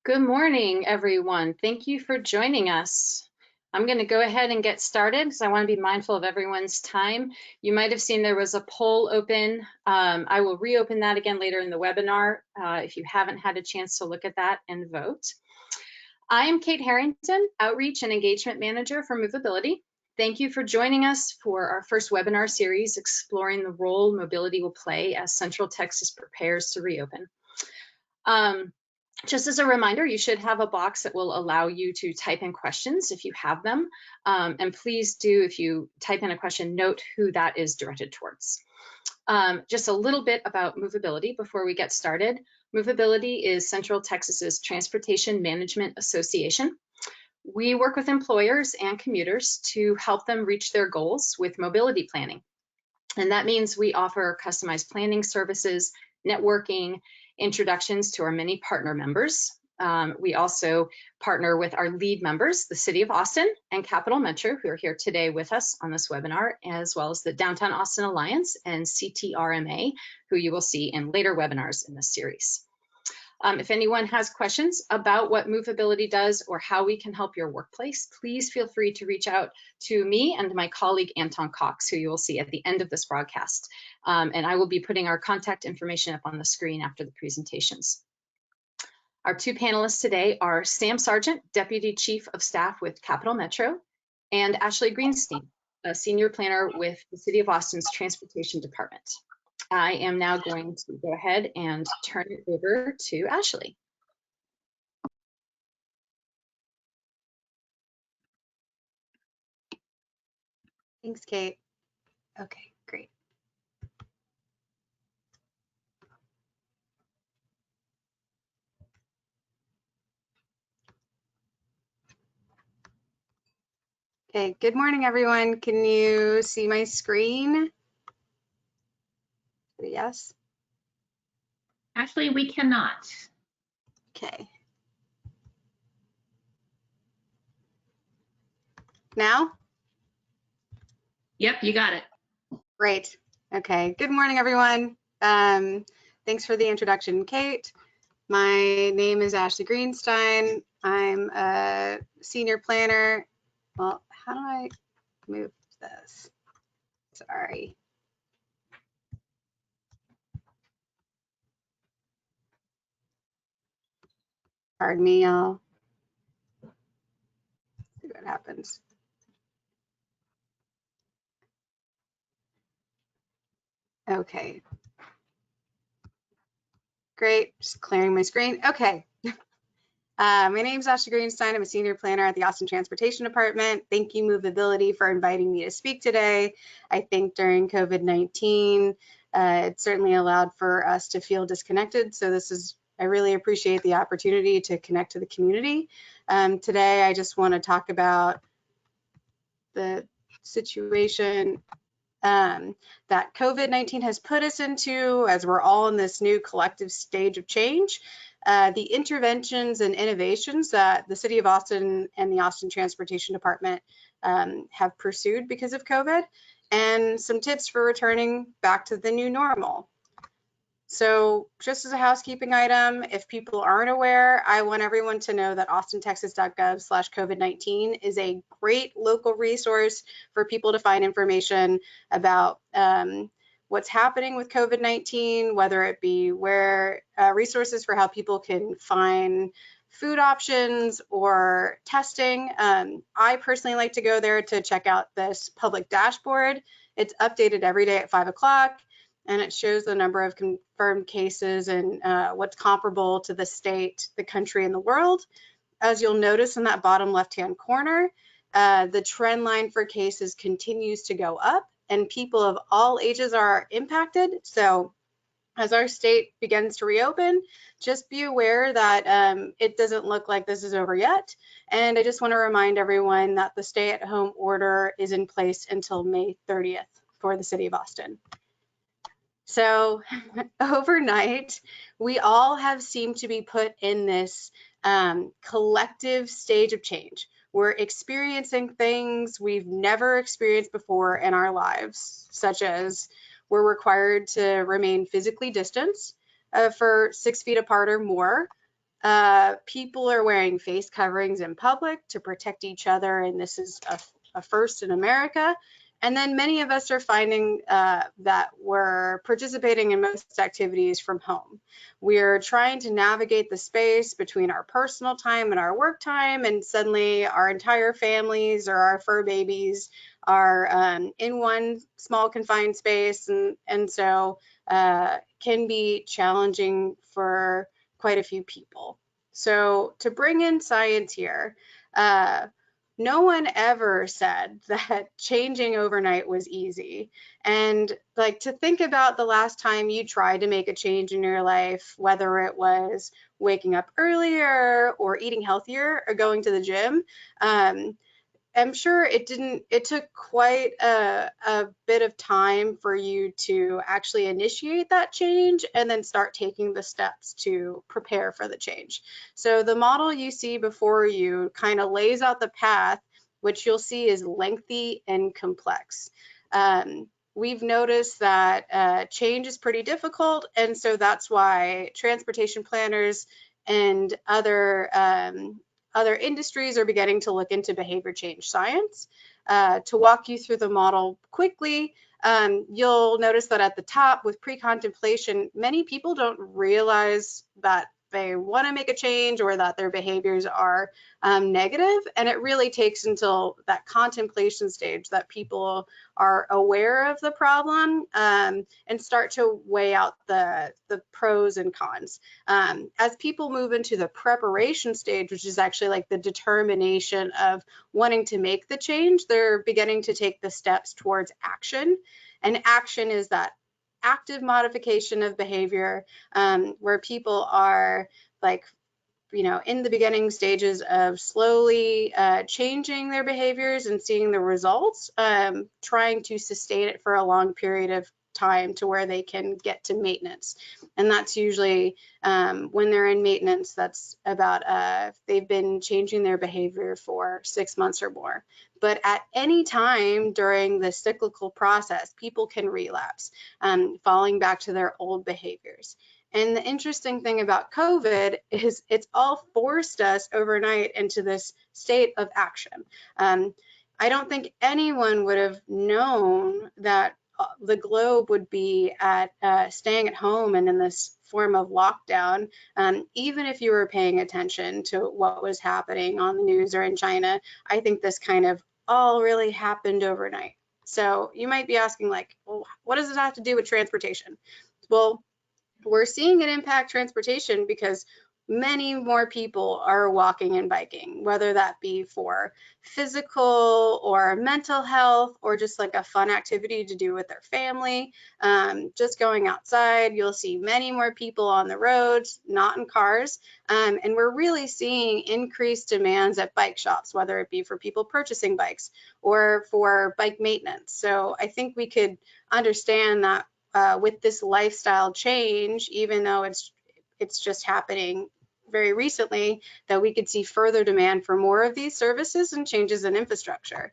Good morning, everyone. Thank you for joining us. I'm going to go ahead and get started because I want to be mindful of everyone's time. You might have seen there was a poll open. I will reopen that again later in the webinar if you haven't had a chance to look at that and vote. I am Kate Harrington, Outreach and Engagement Manager for Movability. Thank you for joining us for our first webinar series exploring the role mobility will play as Central Texas prepares to reopen. Just as a reminder, you should have a box that will allow you to type in questions if you have them. And please do, if you type in a question, note who that is directed towards. Just a little bit about Movability before we get started. Movability is Central Texas's Transportation Management Association. We work with employers and commuters to help them reach their goals with mobility planning. And that means we offer customized planning services, networking, introductions to our many partner members. We also partner with our lead members, the City of Austin and Capital Metro, who are here today with us on this webinar, as well as the Downtown Austin Alliance and CTRMA, who you will see in later webinars in this series. If anyone has questions about what Movability does or how we can help your workplace, please feel free to reach out to me and my colleague Anton Cox, who you will see at the end of this broadcast. And I will be putting our contact information up on the screen after the presentations. Our two panelists today are Sam Sargent, Deputy Chief of Staff with Capital Metro, and Ashley Greenstein, a Senior Planner with the City of Austin's Transportation Department. I am now going to go ahead and turn it over to Ashley. Thanks, Kate. Okay, great. Okay, good morning, everyone. Can you see my screen? Yes? Ashley, we cannot. Okay. Now? Yep, you got it. Great. Okay, good morning, everyone. Thanks for the introduction, Kate. My name is Ashley Greenstein. I'm a Senior Planner. Well, how do I move this? Sorry. Pardon me, y'all. See what happens. Okay. Great, just clearing my screen. Okay. My name is Ashley Greenstein. I'm a Senior Planner at the Austin Transportation Department. Thank you, Movability, for inviting me to speak today. I think during COVID-19, it certainly allowed for us to feel disconnected. So I really appreciate the opportunity to connect to the community. Today, I just want to talk about the situation that COVID-19 has put us into as we're all in this new collective stage of change. The interventions and innovations that the City of Austin and the Austin Transportation Department have pursued because of COVID, and some tips for returning back to the new normal. So just as a housekeeping item, if people aren't aware, I want everyone to know that austintexas.gov/COVID-19 is a great local resource for people to find information about what's happening with COVID-19, whether it be resources for how people can find food options or testing. I personally like to go there to check out this public dashboard. It's updated every day at 5 o'clock. And it shows the number of confirmed cases and what's comparable to the state, the country, and the world. As you'll notice in that bottom left-hand corner, the trend line for cases continues to go up, and people of all ages are impacted. So as our state begins to reopen, just be aware that it doesn't look like this is over yet. And I just want to remind everyone that the stay-at-home order is in place until May 30th for the City of Austin. So overnight, we all have seemed to be put in this collective stage of change. We're experiencing things we've never experienced before in our lives, such as we're required to remain physically distanced for 6 feet apart or more People are wearing face coverings in public to protect each other, and this is a first in America. And then many of us are finding that we're participating in most activities from home. We're trying to navigate the space between our personal time and our work time, and suddenly our entire families or our fur babies are in one small confined space, and so can be challenging for quite a few people. So to bring in science here, no one ever said that changing overnight was easy. And like, to think about the last time you tried to make a change in your life, whether it was waking up earlier or eating healthier or going to the gym, I'm sure it took quite a bit of time for you to actually initiate that change and then start taking the steps to prepare for the change. So the model you see before you kind of lays out the path, which you'll see is lengthy and complex. We've noticed that change is pretty difficult, and so that's why transportation planners and other industries are beginning to look into behavior change science. To walk you through the model quickly, you'll notice that at the top with pre-contemplation, many people don't realize that they want to make a change or that their behaviors are negative. And it really takes until that contemplation stage that people are aware of the problem and start to weigh out the pros and cons. As people move into the preparation stage, which is actually like the determination of wanting to make the change, they're beginning to take the steps towards action. And action is that active modification of behavior, where people are like, in the beginning stages of slowly changing their behaviors and seeing the results, trying to sustain it for a long period of time to where they can get to maintenance. And that's usually when they're in maintenance, that's about they've been changing their behavior for 6 months or more. But at any time during the cyclical process, people can relapse, falling back to their old behaviors. And the interesting thing about COVID is it's all forced us overnight into this state of action. I don't think anyone would have known that the globe would be at staying at home and in this form of lockdown, even if you were paying attention to what was happening on the news or in China. I think this kind of all really happened overnight. So you might be asking, like, well, what does it have to do with transportation? Well, we're seeing it impact transportation because many more people are walking and biking, whether that be for physical or mental health or just like a fun activity to do with their family. Just going outside, you'll see many more people on the roads, not in cars. And we're really seeing increased demands at bike shops, whether it be for people purchasing bikes or for bike maintenance. So I think we could understand that with this lifestyle change, even though it's just happening very recently, that we could see further demand for more of these services and changes in infrastructure.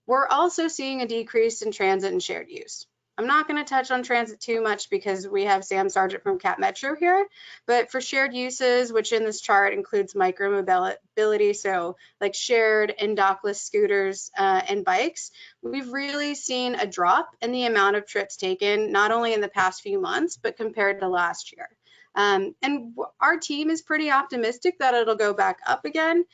We're also seeing a decrease in transit and shared use. I'm not going to touch on transit too much because we have Sam Sargent from Cat Metro here, but for shared uses, which in this chart includes micromobility, so like shared and dockless scooters and bikes, we've really seen a drop in the amount of trips taken, not only in the past few months, but compared to last year. And our team is pretty optimistic that it'll go back up again.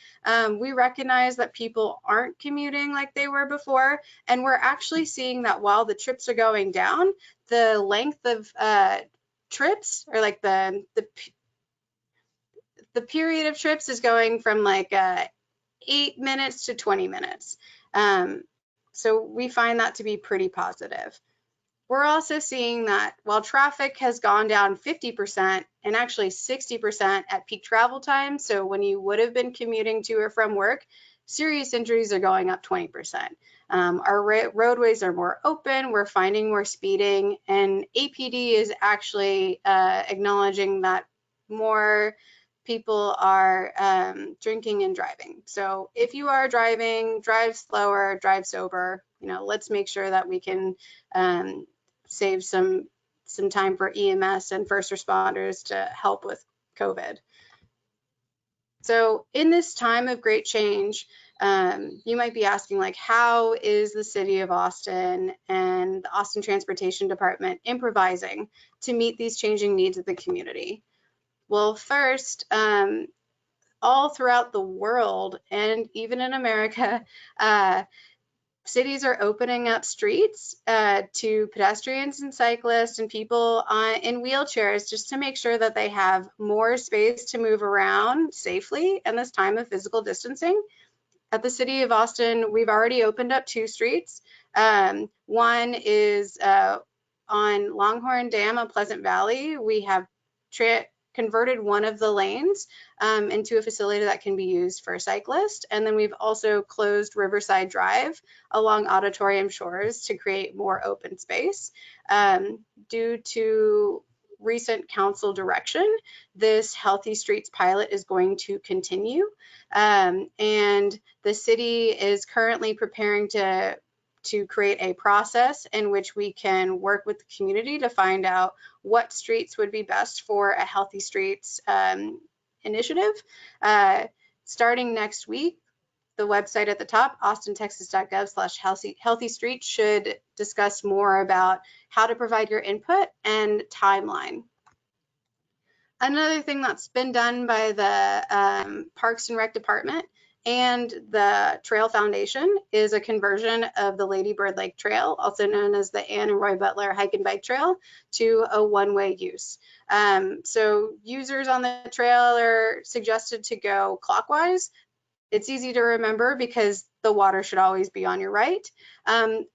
We recognize that people aren't commuting like they were before, and we're actually seeing that while the trips are going down, the length of trips, or like the period of trips, is going from like 8 minutes to 20 minutes. So we find that to be pretty positive. We're also seeing that while traffic has gone down 50% and actually 60% at peak travel time, so when you would have been commuting to or from work, serious injuries are going up 20%. Our roadways are more open, we're finding more speeding, and APD is actually acknowledging that more people are drinking and driving. So if you are driving, drive slower, drive sober. Let's make sure that we can save some time for EMS and first responders to help with COVID. So in this time of great change, you might be asking, like, how is the city of Austin and the Austin Transportation Department improvising to meet these changing needs of the community? Well, first, all throughout the world and even in America, cities are opening up streets to pedestrians and cyclists and people in wheelchairs, just to make sure that they have more space to move around safely in this time of physical distancing. At the City of Austin, we've already opened up 2 streets. One is on Longhorn Dam on Pleasant Valley. We have converted one of the lanes into a facility that can be used for cyclists. And then we've also closed Riverside Drive along Auditorium Shores to create more open space. Due to recent council direction, this Healthy Streets pilot is going to continue. And the city is currently preparing to create a process in which we can work with the community to find out what streets would be best for a Healthy Streets initiative. Starting next week, the website at the top, austintexas.gov/healthy streets, should discuss more about how to provide your input and timeline. Another thing that's been done by the Parks and Rec Department and the Trail Foundation is a conversion of the Lady Bird Lake Trail, also known as the Ann and Roy Butler Hike and Bike Trail, to a one-way use. So users on the trail are suggested to go clockwise. It's easy to remember because the water should always be on your right.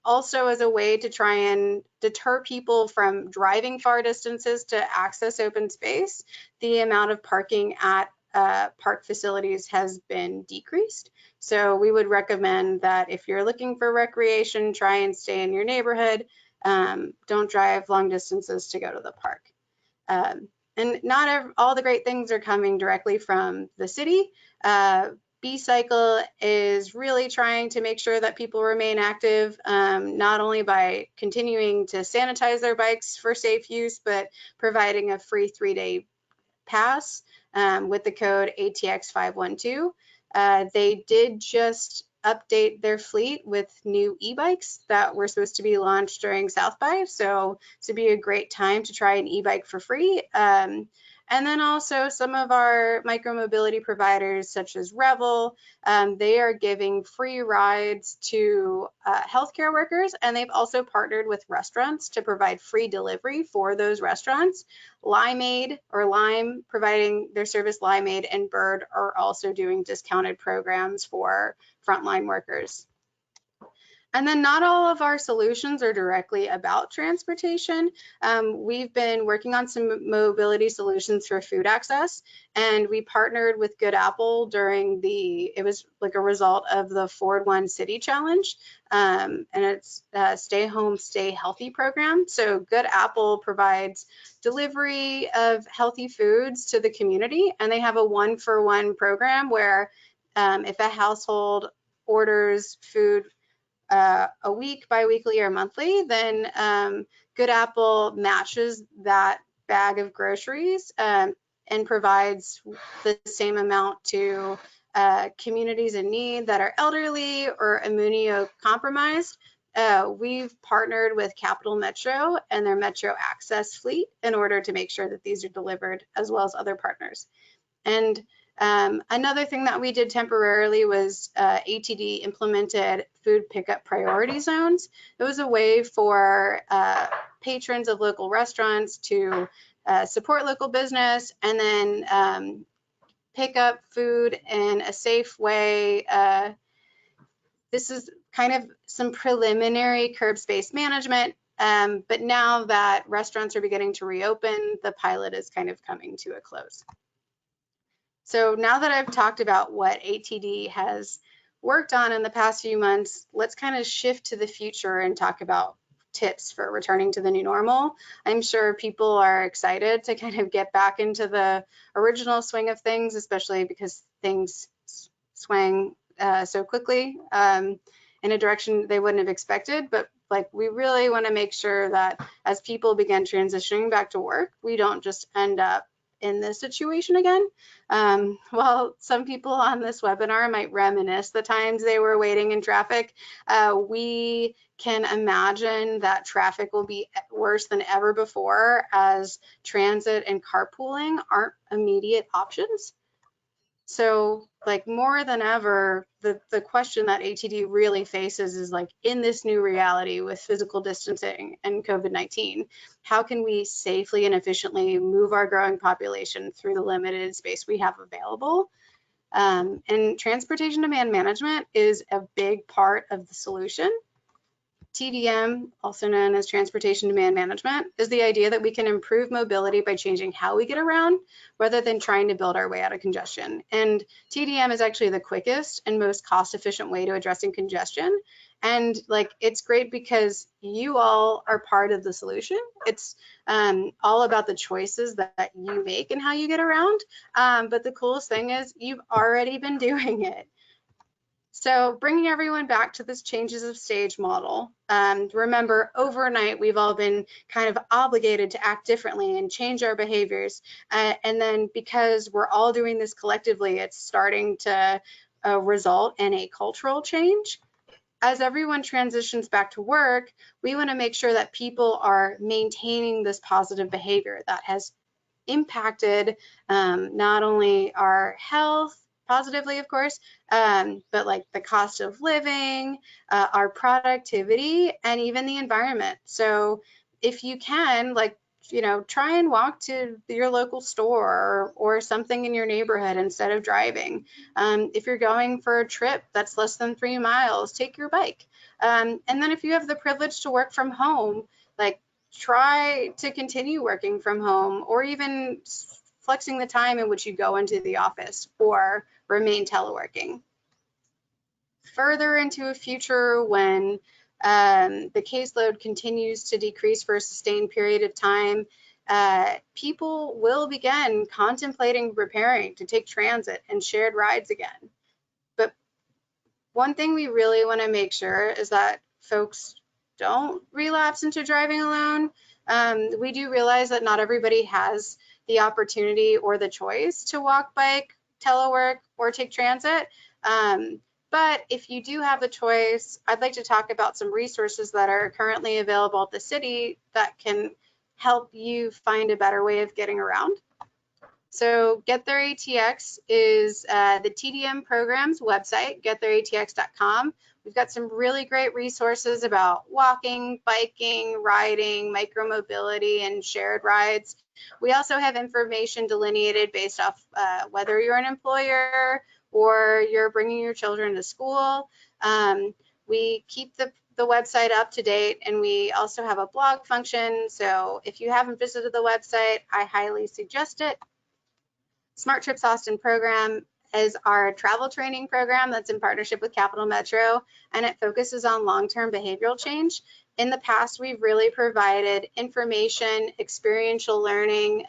Also, as a way to try and deter people from driving far distances to access open space, the amount of parking at park facilities has been decreased. So we would recommend that if you're looking for recreation, try and stay in your neighborhood. Don't drive long distances to go to the park. And not all the great things are coming directly from the city. B-Cycle is really trying to make sure that people remain active, not only by continuing to sanitize their bikes for safe use, but providing a free 3-day pass with the code ATX512. They did just update their fleet with new e-bikes that were supposed to be launched during South by, so this would be a great time to try an e-bike for free. And then also some of our micromobility providers, such as Revel, they are giving free rides to healthcare workers, and they've also partnered with restaurants to provide free delivery for those restaurants. Limeade, or Lime, providing their service, Limeade and Bird are also doing discounted programs for frontline workers. And then not all of our solutions are directly about transportation. We've been working on some mobility solutions for food access, and we partnered with Good Apple during it was like a result of the Ford One City Challenge, and it's Stay Home, Stay Healthy program. So Good Apple provides delivery of healthy foods to the community, and they have a 1-for-1 program where if a household orders food a week, bi-weekly, or monthly, then Good Apple matches that bag of groceries and provides the same amount to communities in need that are elderly or immunocompromised. We've partnered with Capital Metro and their Metro Access fleet in order to make sure that these are delivered, as well as other partners. And another thing that we did temporarily was ATD implemented food pickup priority zones. It was a way for patrons of local restaurants to support local business and then pick up food in a safe way. This is kind of some preliminary curb space management, but now that restaurants are beginning to reopen, the pilot is kind of coming to a close. So now that I've talked about what ATD has worked on in the past few months, let's kind of shift to the future and talk about tips for returning to the new normal. I'm sure people are excited to kind of get back into the original swing of things, especially because things swang so quickly in a direction they wouldn't have expected. But like, we really want to make sure that as people begin transitioning back to work, we don't just end up in this situation again. While some people on this webinar might reminisce the times they were waiting in traffic, we can imagine that traffic will be worse than ever before, as transit and carpooling aren't immediate options. So like more than ever, the question that ATD really faces is like, in this new reality with physical distancing and COVID-19, how can we safely and efficiently move our growing population through the limited space we have available? And transportation demand management is a big part of the solution. TDM, also known as transportation demand management, is the idea that we can improve mobility by changing how we get around rather than trying to build our way out of congestion. And TDM is actually the quickest and most cost-efficient way to addressing congestion. And like, it's great because you all are part of the solution. It's all about the choices that you make and how you get around. But the coolest thing is you've already been doing it. So bringing everyone back to this changes of stage model. Remember, overnight, we've all been kind of obligated to act differently and change our behaviors. And then because we're all doing this collectively, it's starting to result in a cultural change. As everyone transitions back to work, we want to make sure that people are maintaining this positive behavior that has impacted not only our health positively, of course, but like the cost of living, our productivity, and even the environment. So if you can, like, you know, try and walk to your local store or something in your neighborhood instead of driving. If you're going for a trip that's less than 3 miles, take your bike. And then if you have the privilege to work from home, like, try to continue working from home, or even flexing the time in which you go into the office, or remain teleworking. Further into a future when the caseload continues to decrease for a sustained period of time, people will begin contemplating preparing to take transit and shared rides again. But one thing we really want to make sure is that folks don't relapse into driving alone. We do realize that not everybody has the opportunity or the choice to walk, bike, telework, or take transit. But if you do have the choice, I'd like to talk about some resources that are currently available at the city that can help you find a better way of getting around. So Get There ATX is the TDM program's website, getthereatx.com. We've got some really great resources about walking, biking, riding, micromobility, and shared rides. We also have information delineated based off whether you're an employer or you're bringing your children to school. We keep the website up to date, and we also have a blog function. So if you haven't visited the website, I highly suggest it. Smart Trips Austin program is our travel training program that's in partnership with Capital Metro, and it focuses on long-term behavioral change. In the past, we've really provided information, experiential learning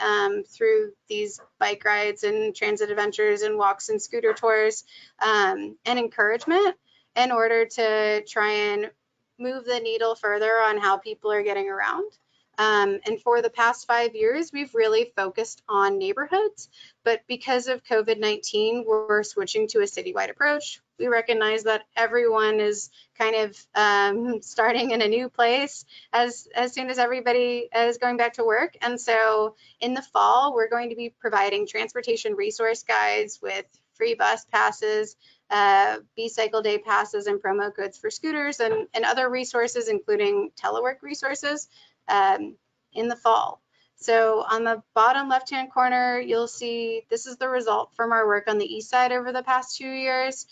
through these bike rides and transit adventures and walks and scooter tours, and encouragement in order to try and move the needle further on how people are getting around. And for the past 5 years, we've really focused on neighborhoods, but because of COVID-19, we're switching to a citywide approach. We recognize that everyone is kind of starting in a new place as soon as everybody is going back to work. And so in the fall, we're going to be providing transportation resource guides with free bus passes, B-Cycle Day passes, and promo codes for scooters, and other resources, including telework resources, in the fall. So on the bottom left-hand corner, you'll see this is the result from our work on the east side over the past 2 years.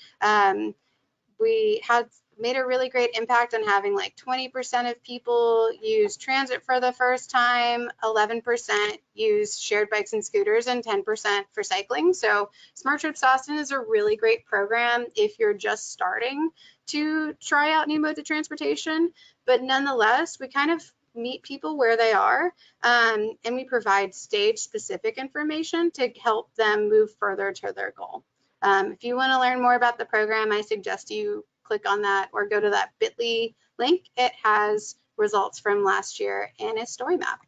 We had made a really great impact on having like 20% of people use transit for the first time, 11% use shared bikes and scooters, and 10% for cycling. So Smart Trips Austin is a really great program if you're just starting to try out new modes of transportation. But nonetheless, we kind of meet people where they are, and we provide stage-specific information to help them move further to their goal. If you want to learn more about the program, I suggest you click on that or go to that bit.ly link. It has results from last year and a story map.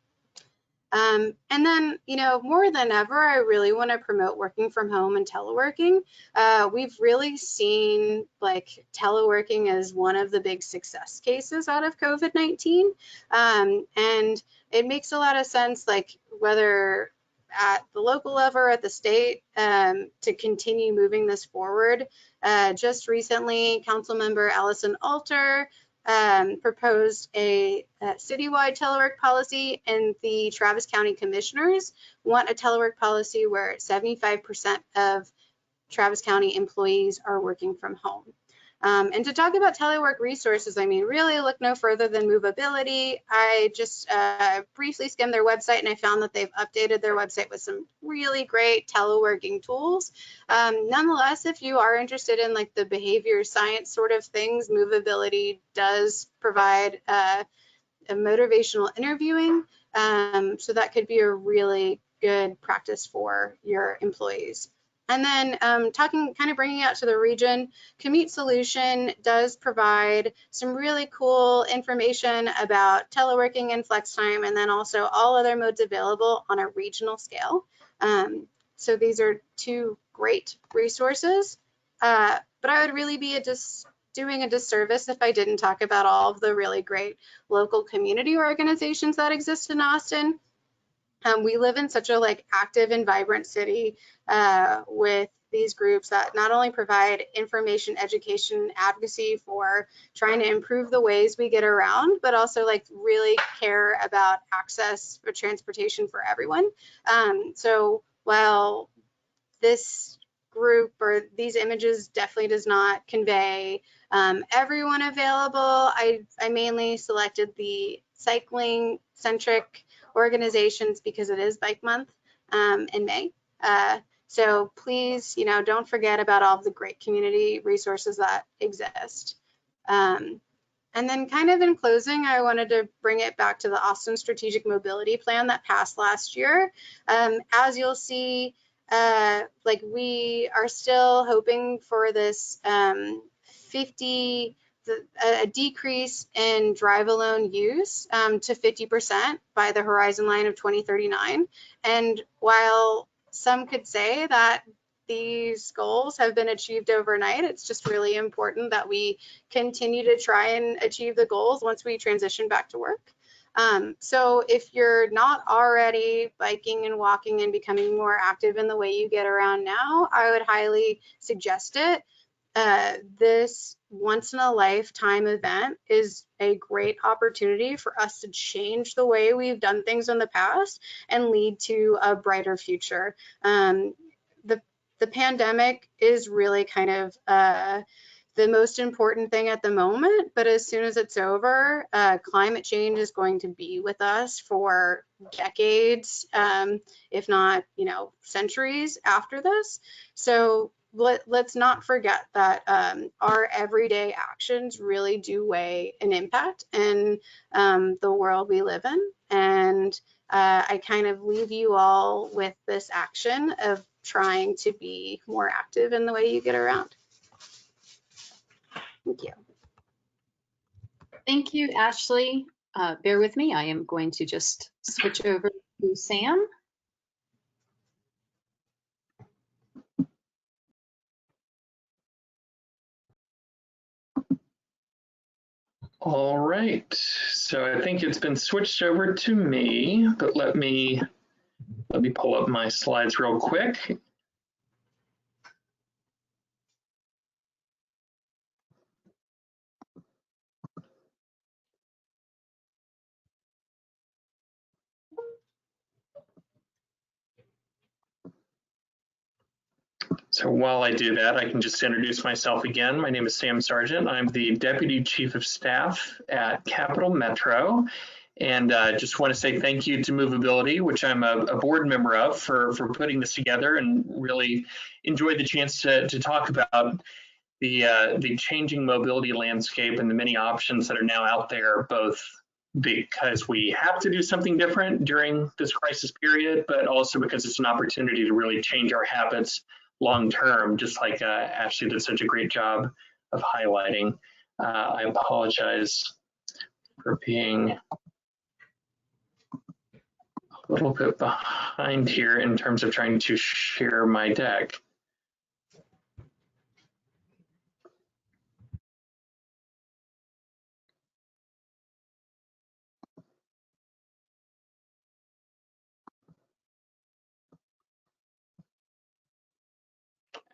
And then, more than ever, I really want to promote working from home and teleworking. We've really seen like teleworking as one of the big success cases out of COVID-19. And it makes a lot of sense, like whether at the local level or at the state, to continue moving this forward. Just recently, Councilmember Allison Alter proposed a citywide telework policy, and the Travis County Commissioners want a telework policy where 75% of Travis County employees are working from home. And to talk about telework resources, I mean, really look no further than Movability. I just briefly skimmed their website, and I found that they've updated their website with some really great teleworking tools. Nonetheless, if you are interested in like the behavior science sort of things, Movability does provide a motivational interviewing. So that could be a really good practice for your employees. And then bringing it out to the region, Commute Solution does provide some really cool information about teleworking and flex time, and then also all other modes available on a regional scale. So these are two great resources, but I would really be doing a disservice if I didn't talk about all of the really great local community organizations that exist in Austin. We live in such a active and vibrant city with these groups that not only provide information, education, advocacy for trying to improve the ways we get around, but also really care about access for transportation for everyone. So while this group or these images definitely does not convey everyone available, I mainly selected the cycling centric organizations because it is Bike Month in May. So please, don't forget about all of the great community resources that exist. And then kind of in closing, I wanted to bring it back to the Austin Strategic Mobility Plan that passed last year. As you'll see, we are still hoping for this a decrease in drive alone use to 50% by the horizon line of 2039. And while some could say that these goals have been achieved overnight, it's just really important that we continue to try and achieve the goals once we transition back to work. So if you're not already biking and walking and becoming more active in the way you get around now, I would highly suggest it. This once in a lifetime event is a great opportunity for us to change the way we've done things in the past and lead to a brighter future. The pandemic is really kind of the most important thing at the moment, but as soon as it's over, climate change is going to be with us for decades, if not, centuries after this. So let's not forget that our everyday actions really do weigh an impact in the world we live in. And I kind of leave you all with this action of trying to be more active in the way you get around. Thank you. Thank you, Ashley. Bear with me. I am going to just switch over to Sam. All right, so I think it's been switched over to me, but let me pull up my slides real quick. So while I do that, I can just introduce myself again. My name is Sam Sargent. I'm the Deputy Chief of Staff at Capital Metro. And just want to say thank you to Movability, which I'm a board member of, for putting this together, and really enjoyed the chance to talk about the changing mobility landscape and the many options that are now out there, both because we have to do something different during this crisis period, but also because it's an opportunity to really change our habits long term, just like Ashley did such a great job of highlighting. I apologize for being a a little bit behind here in terms of trying to share my deck.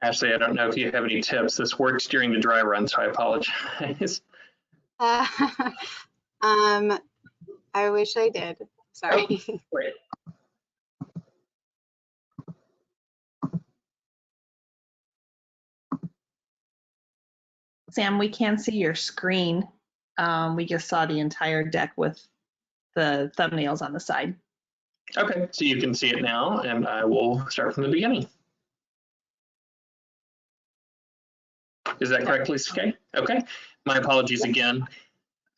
Ashley, I don't know if you have any tips. This works during the dry run, so I apologize. I wish I did. Sorry. Oh, great. Sam, we can see your screen. We just saw the entire deck with the thumbnails on the side. Okay, so you can see it now, and I will start from the beginning. Is that correct, Lisa Kay? Okay, my apologies again.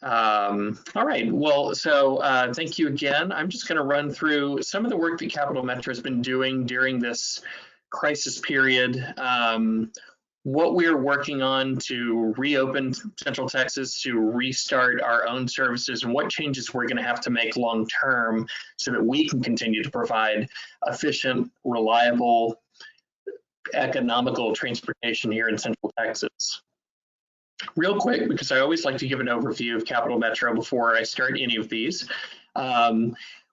All right, well, so thank you again. I'm just going to run through some of the work that Capital Metro has been doing during this crisis period, what we're working on to reopen Central Texas, to restart our own services, and what changes we're going to have to make long term so that we can continue to provide efficient, reliable, economical transportation here in Central Texas. Real quick, because I always like to give an overview of Capital Metro before I start any of these.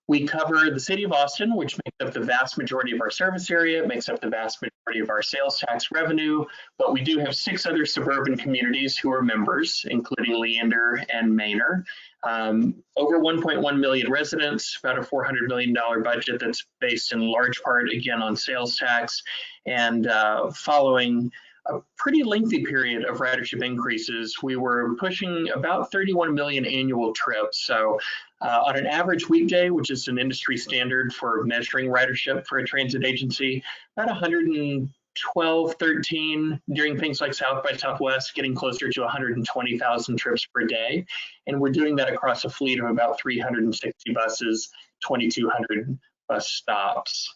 We cover the city of Austin, which makes up the vast majority of our service area. It makes up the vast majority of our sales tax revenue, but we do have 6 other suburban communities who are members, including Leander and Manor. Over 1.1 million residents, about a $400 million budget that's based in large part, again, on sales tax, and following a pretty lengthy period of ridership increases, we were pushing about 31 million annual trips. So on an average weekday, which is an industry standard for measuring ridership for a transit agency, about 112, 13 during things like South by Southwest, getting closer to 120,000 trips per day. And we're doing that across a fleet of about 360 buses, 2,200 bus stops.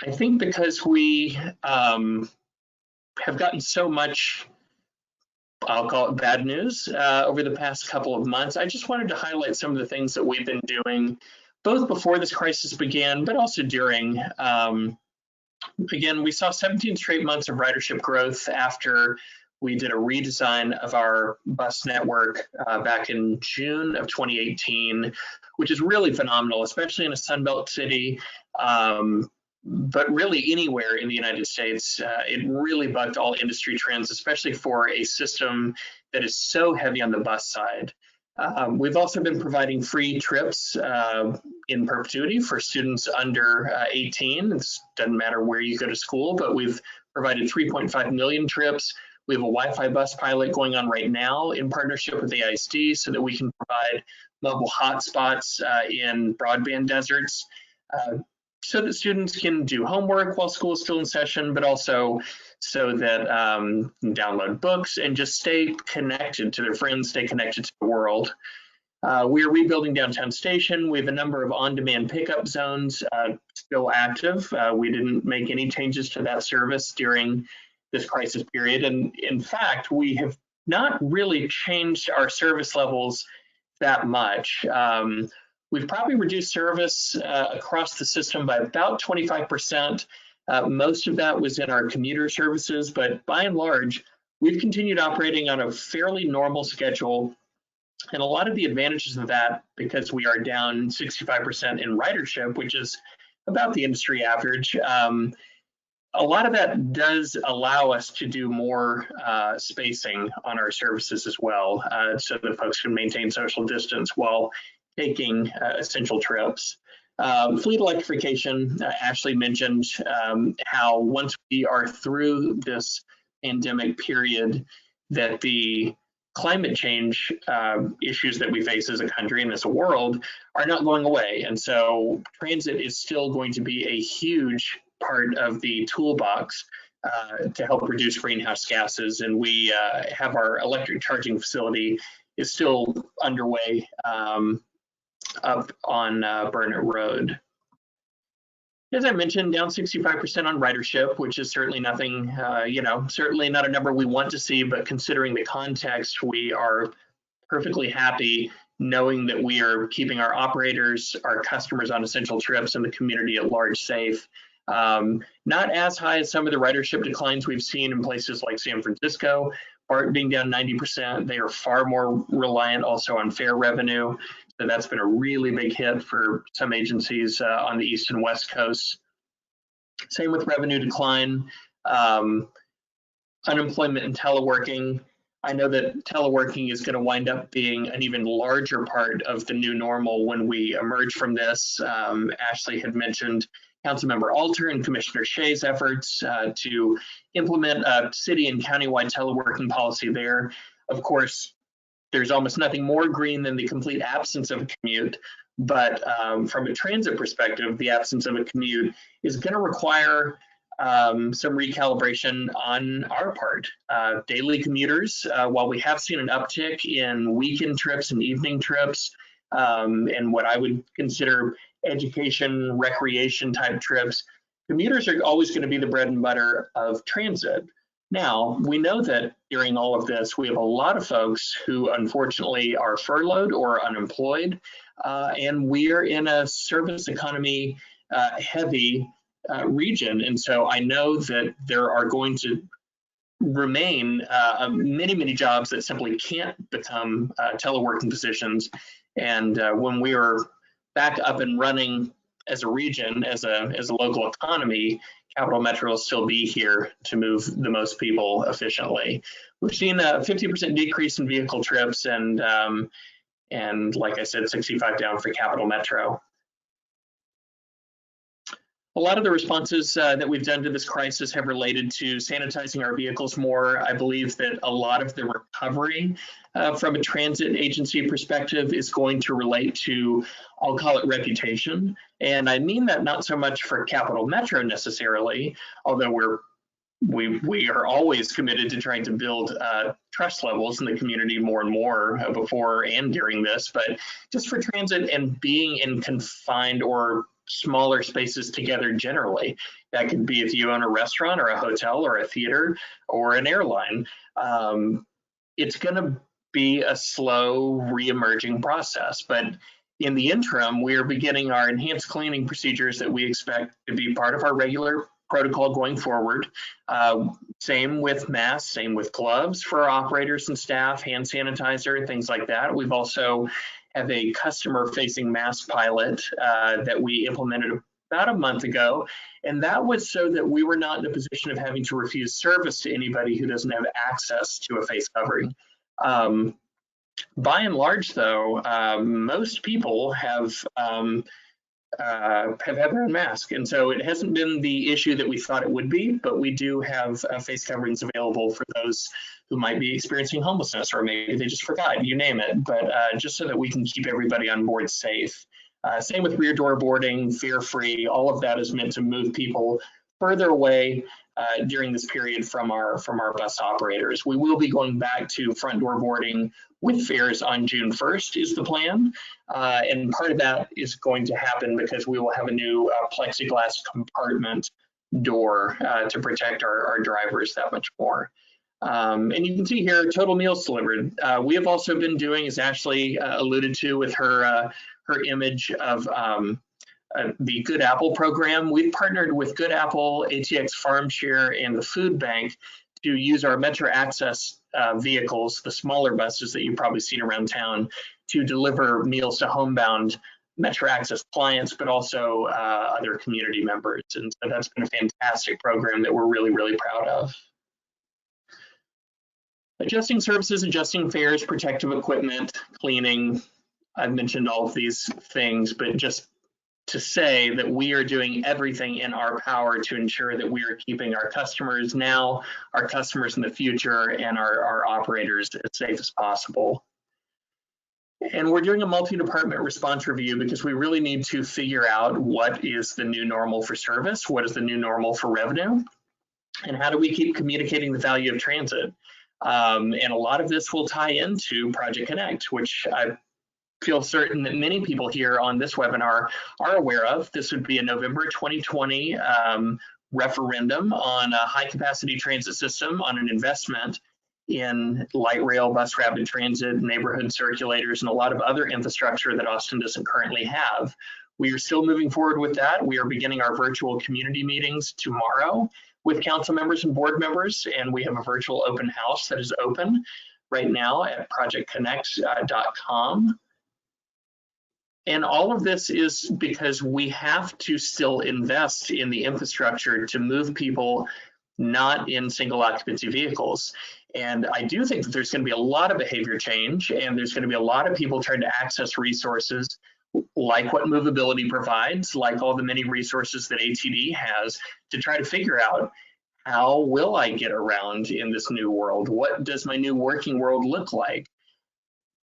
I think because we have gotten so much, I'll call it bad news, over the past couple of months, I just wanted to highlight some of the things that we've been doing, both before this crisis began, but also during. Again, we saw 17 straight months of ridership growth after we did a redesign of our bus network back in June of 2018, which is really phenomenal, especially in a Sunbelt city. But really anywhere in the United States, it really bucked all industry trends, especially for a system that is so heavy on the bus side. We've also been providing free trips in perpetuity for students under 18. It doesn't matter where you go to school, but we've provided 3.5 million trips. We have a Wi-Fi bus pilot going on right now in partnership with the ISD so that we can provide mobile hotspots in broadband deserts. So that students can do homework while school is still in session, but also so that download books and just stay connected to their friends, stay connected to the world. We are rebuilding downtown station. We have a number of on-demand pickup zones still active. We didn't make any changes to that service during this crisis period. And in fact, we have not really changed our service levels that much. We've probably reduced service across the system by about 25%. Most of that was in our commuter services, but by and large, we've continued operating on a fairly normal schedule. And a lot of the advantages of that, because we are down 65% in ridership, which is about the industry average, a lot of that does allow us to do more spacing on our services as well, so that folks can maintain social distance while taking essential trips. Fleet electrification, Ashley mentioned how once we are through this pandemic period, that the climate change issues that we face as a country and as a world are not going away. And so transit is still going to be a huge part of the toolbox to help reduce greenhouse gases. And we have our electric charging facility is still underway up on Burnett Road. As I mentioned, down 65% on ridership, which is certainly nothing, certainly not a number we want to see, but considering the context, we are perfectly happy knowing that we are keeping our operators, our customers on essential trips, and the community at large safe. Not as high as some of the ridership declines we've seen in places like San Francisco, BART being down 90%. They are far more reliant also on fare revenue. So that's been a really big hit for some agencies on the East and West Coast. Same with revenue decline, unemployment and teleworking. I know that teleworking is going to wind up being an even larger part of the new normal when we emerge from this. Ashley had mentioned Councilmember Alter and Commissioner Shea's efforts to implement a city and countywide teleworking policy there. Of course, there's almost nothing more green than the complete absence of a commute. But from a transit perspective, the absence of a commute is going to require some recalibration on our part. Daily commuters, while we have seen an uptick in weekend trips and evening trips, and what I would consider education, recreation type trips, commuters are always going to be the bread and butter of transit. Now, we know that during all of this, we have a lot of folks who unfortunately are furloughed or unemployed, and we are in a service economy heavy region. And so I know that there are going to remain many jobs that simply can't become teleworking positions. And when we are back up and running as a region, as a local economy, Capital Metro will still be here to move the most people efficiently. We've seen a 50% decrease in vehicle trips and like I said, 65 down for Capital Metro. A lot of the responses that we've done to this crisis have related to sanitizing our vehicles more. I believe that a lot of the recovery from a transit agency perspective is going to relate to, I'll call it reputation. And I mean that not so much for Capital Metro necessarily, although we are always committed to trying to build trust levels in the community more and more before and during this, but just for transit and being in confined or smaller spaces together generally. That could be if you own a restaurant or a hotel or a theater or an airline. It's going to be a slow re-emerging process, but in the interim, we are beginning our enhanced cleaning procedures that we expect to be part of our regular protocol going forward. Same with masks, same with gloves for our operators and staff, hand sanitizer, things like that. We've also have a customer-facing mask pilot that we implemented about a month ago, and that was so that we were not in a position of having to refuse service to anybody who doesn't have access to a face covering. By and large, though, most people have had their own mask, and so it hasn't been the issue that we thought it would be, but we do have face coverings available for those who might be experiencing homelessness, or maybe they just forgot, you name it, but just so that we can keep everybody on board safe. Same with rear door boarding, fear-free, all of that is meant to move people further away during this period from our bus operators. We will be going back to front door boarding with fares on June 1st is the plan. And part of that is going to happen because we will have a new plexiglass compartment door to protect our drivers that much more. And you can see here, total meals delivered. We have also been doing, as Ashley alluded to with her image of the Good Apple program. We've partnered with Good Apple, ATX Farm Share, and the Food Bank to use our Metro Access vehicles, the smaller buses that you've probably seen around town, to deliver meals to homebound Metro Access clients, but also other community members. And so that's been a fantastic program that we're really proud of. Adjusting services, adjusting fares, protective equipment, cleaning. I've mentioned all of these things, but just to say that we are doing everything in our power to ensure that we are keeping our customers now, our customers in the future, and our operators as safe as possible. And we're doing a multi-department response review because we really need to figure out what is the new normal for service, what is the new normal for revenue, and how do we keep communicating the value of transit. And a lot of this will tie into Project Connect, which I feel certain that many people here on this webinar are aware of. This would be a November 2020 referendum on a high capacity transit system, on an investment in light rail, bus rapid transit, neighborhood circulators, and a lot of other infrastructure that Austin doesn't currently have. We are still moving forward with that. We are beginning our virtual community meetings tomorrow with council members and board members, and we have a virtual open house that is open right now at projectconnect.com. And all of this is because we have to still invest in the infrastructure to move people not in single occupancy vehicles. And I do think that there's going to be a lot of behavior change, and there's going to be a lot of people trying to access resources like what Movability provides, like all the many resources that ATD has, to try to figure out, how will I get around in this new world? What does my new working world look like?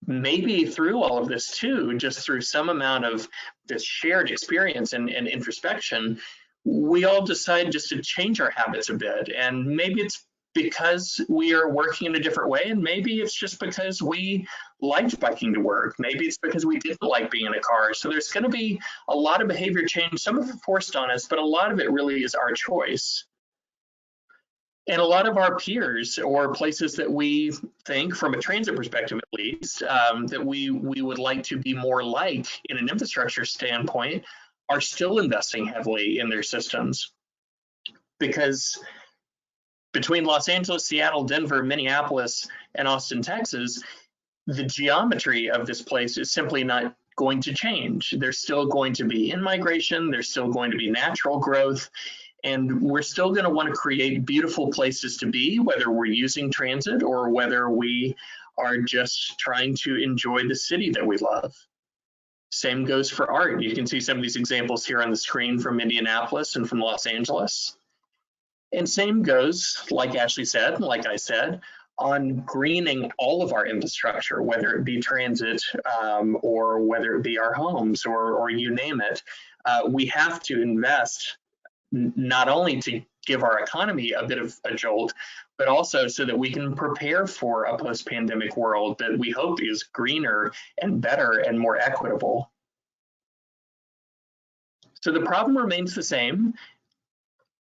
Maybe through all of this too, just through some amount of this shared experience and introspection, we all decide just to change our habits a bit. And maybe it's because we are working in a different way, and maybe it's just because we liked biking to work. Maybe it's because we didn't like being in a car. So there's going to be a lot of behavior change, some of it forced on us, but a lot of it really is our choice. And a lot of our peers, or places that we think, from a transit perspective at least, that we would like to be more like in an infrastructure standpoint, are still investing heavily in their systems. Because between Los Angeles, Seattle, Denver, Minneapolis, and Austin, Texas, the geometry of this place is simply not going to change. There's still going to be in-migration, there's still going to be natural growth, and we're still going to want to create beautiful places to be, whether we're using transit or whether we are just trying to enjoy the city that we love. Same goes for art. You can see some of these examples here on the screen from Indianapolis and from Los Angeles. And same goes, like Ashley said, like I said, on greening all of our infrastructure, whether it be transit or whether it be our homes or you name it. We have to invest not only to give our economy a bit of a jolt, but also so that we can prepare for a post-pandemic world that we hope is greener and better and more equitable. So the problem remains the same.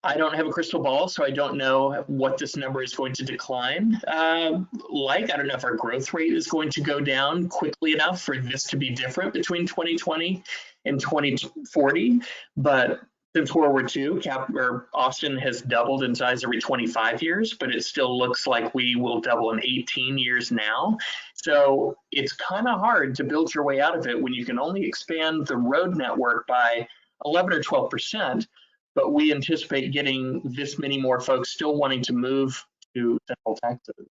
I don't have a crystal ball, so I don't know what this number is going to decline. I don't know if our growth rate is going to go down quickly enough for this to be different between 2020 and 2040. But since World War II, Austin has doubled in size every 25 years, but it still looks like we will double in 18 years now. So it's kind of hard to build your way out of it when you can only expand the road network by 11 or 12%. But we anticipate getting this many more folks still wanting to move to Central Texas.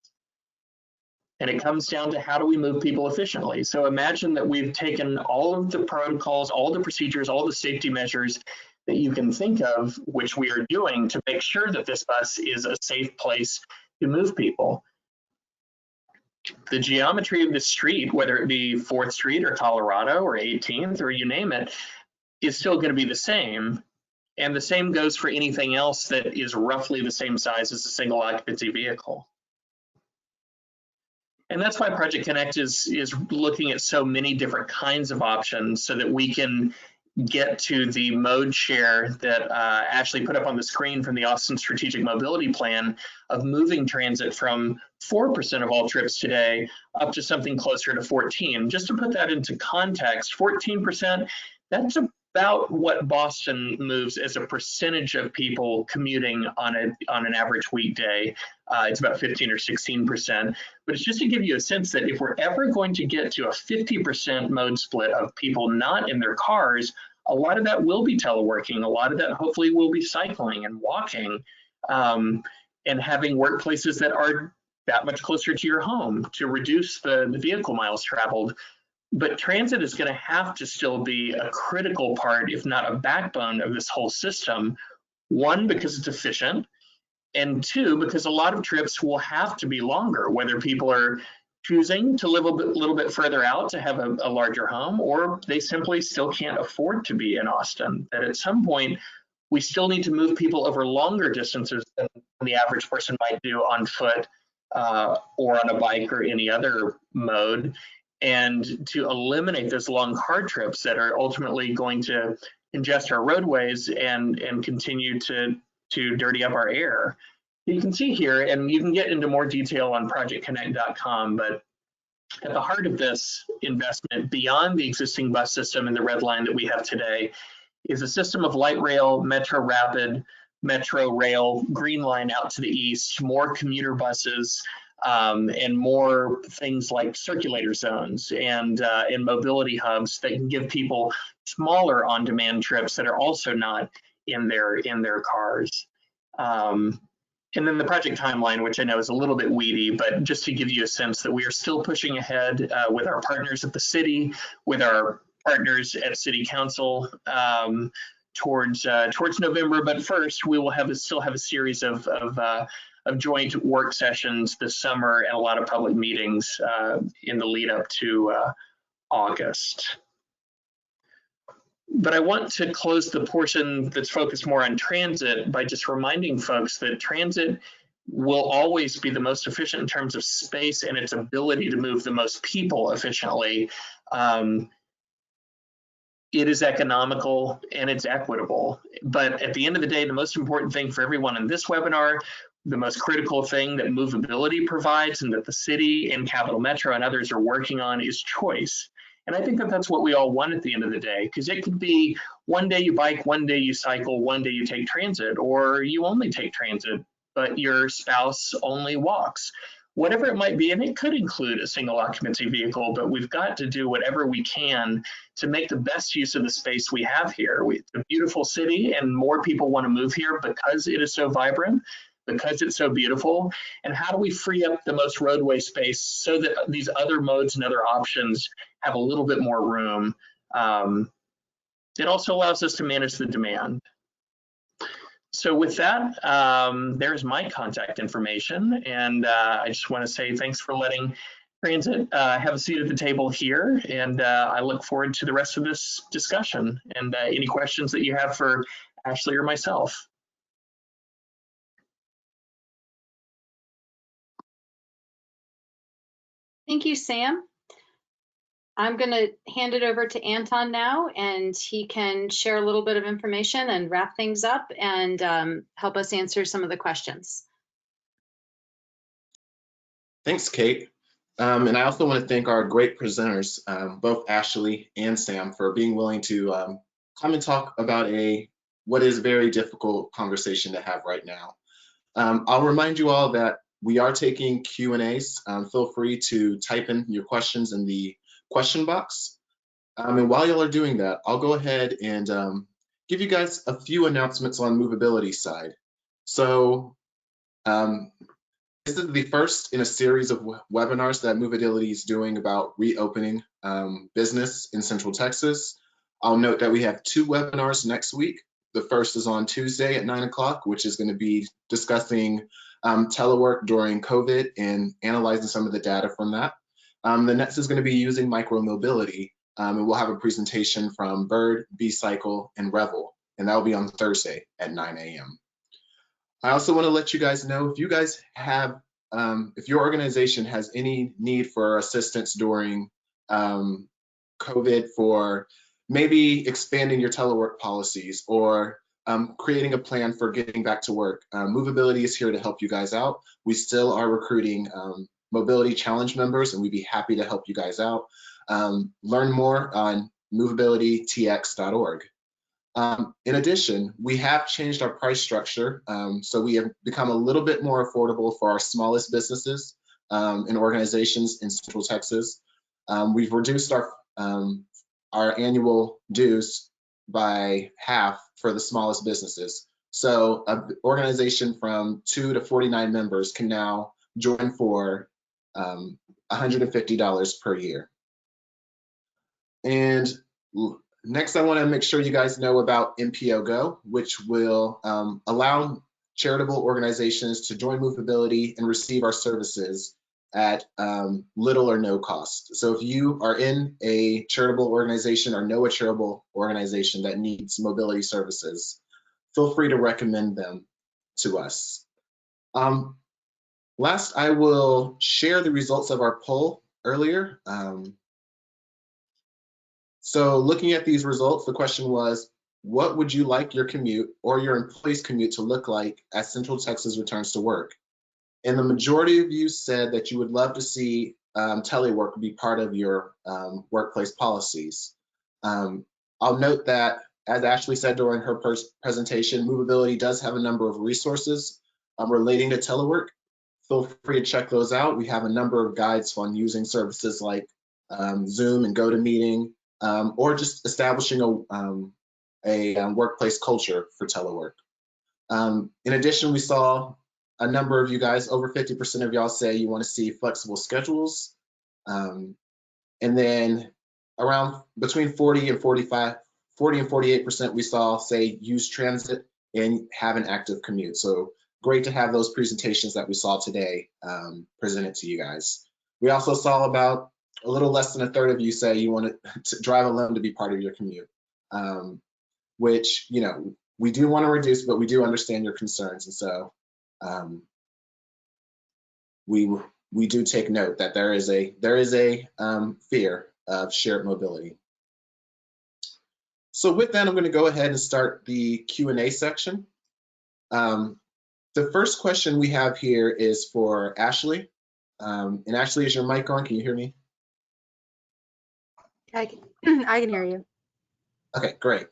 And it comes down to, how do we move people efficiently? So imagine that we've taken all of the protocols, all the procedures, all the safety measures that you can think of, which we are doing to make sure that this bus is a safe place to move people. The geometry of the street, whether it be 4th Street or Colorado or 18th or you name it, is still going to be the same. And the same goes for anything else that is roughly the same size as a single occupancy vehicle. And that's why Project Connect is looking at so many different kinds of options so that we can get to the mode share that Ashley put up on the screen from the Austin Strategic Mobility Plan of moving transit from 4% of all trips today up to something closer to 14. Just to put that into context, 14%, that's about what Boston moves as a percentage of people commuting on an average weekday. It's about 15 or 16%. But it's just to give you a sense that if we're ever going to get to a 50% mode split of people not in their cars, a lot of that will be teleworking. A lot of that hopefully will be cycling and walking and having workplaces that are that much closer to your home to reduce the vehicle miles traveled. But transit is going to have to still be a critical part, if not a backbone of this whole system. One, because it's efficient, and two, because a lot of trips will have to be longer, whether people are choosing to live a little bit further out to have a larger home, or they simply still can't afford to be in Austin. That at some point, we still need to move people over longer distances than the average person might do on foot or on a bike or any other mode, and to eliminate those long car trips that are ultimately going to ingest our roadways and continue to dirty up our air. You can see here, and you can get into more detail on projectconnect.com, but at the heart of this investment, beyond the existing bus system and the red line that we have today, is a system of light rail, Metro Rapid, Metro Rail, Green Line out to the east, more commuter buses, and more things like circulator zones and mobility hubs that can give people smaller on-demand trips that are also not in their cars. And then the project timeline, which I know is a little bit weedy, but just to give you a sense that we are still pushing ahead with our partners at the city, with our partners at City Council towards November. But first, we will still have a series of joint work sessions this summer and a lot of public meetings in the lead up to August. But I want to close the portion that's focused more on transit by just reminding folks that transit will always be the most efficient in terms of space and its ability to move the most people efficiently. It is economical and it's equitable. But at the end of the day, the most important thing for everyone in this webinar, the most critical thing that Movability provides and that the city and Capital Metro and others are working on is choice. And I think that that's what we all want at the end of the day, because it could be one day you bike, one day you cycle, one day you take transit, or you only take transit, but your spouse only walks. Whatever it might be, and it could include a single occupancy vehicle, but we've got to do whatever we can to make the best use of the space we have here. It's a beautiful city and more people want to move here because it is so vibrant, because it's so beautiful. And how do we free up the most roadway space so that these other modes and other options have a little bit more room? It also allows us to manage the demand. So with that, there's my contact information. And I just want to say thanks for letting Transit have a seat at the table here. And I look forward to the rest of this discussion and any questions that you have for Ashley or myself. Thank you, Sam. I'm going to hand it over to Anton now, and he can share a little bit of information and wrap things up and help us answer some of the questions. Thanks, Kate. And I also want to thank our great presenters, both Ashley and Sam, for being willing to come and talk about what is a very difficult conversation to have right now. I'll remind you all that we are taking Q&As. Feel free to type in your questions in the question box. And while y'all are doing that, I'll go ahead and give you guys a few announcements on Movability side. So this is the first in a series of webinars that Movability is doing about reopening business in Central Texas. I'll note that we have 2 webinars next week. The first is on Tuesday at 9 o'clock, which is going to be discussing telework during COVID and analyzing some of the data from that. The next is going to be using micromobility, and we'll have a presentation from Bird, B-Cycle, and Revel, and that will be on Thursday at 9 a.m. I also want to let you guys know if you guys have, if your organization has any need for assistance during COVID for maybe expanding your telework policies or creating a plan for getting back to work. Movability is here to help you guys out. We still are recruiting Mobility Challenge members, and we'd be happy to help you guys out. Learn more on movabilitytx.org. In addition, we have changed our price structure, so we have become a little bit more affordable for our smallest businesses and organizations in Central Texas. We've reduced our annual dues by half for the smallest businesses. So an organization from 2 to 49 members can now join for $150 per year. And next, I want to make sure you guys know about MPO Go, which will allow charitable organizations to join Movability and receive our services at little or no cost. So if you are in a charitable organization or know a charitable organization that needs mobility services, feel free to recommend them to us. Last, I will share the results of our poll earlier. So looking at these results, the question was, what would you like your commute or your employee's commute to look like as Central Texas returns to work? And the majority of you said that you would love to see telework be part of your workplace policies. I'll note that, as Ashley said during her presentation, Movability does have a number of resources relating to telework. Feel free to check those out. We have a number of guides on using services like Zoom and GoToMeeting, or just establishing a workplace culture for telework. In addition, we saw a number of you guys, over 50% of y'all, say you want to see flexible schedules. And then around between 40 and 48% we saw say use transit and have an active commute. So great to have those presentations that we saw today presented to you guys. We also saw about a little less than a third of you say you want to drive alone to be part of your commute, which, you know, we do want to reduce, but we do understand your concerns. And so we do take note that there is a fear of shared mobility. So with that, I'm going to go ahead and start the Q&A section. The first question we have here is for Ashley. And Ashley, is your mic on? Can you hear me? I can hear you. Okay, great.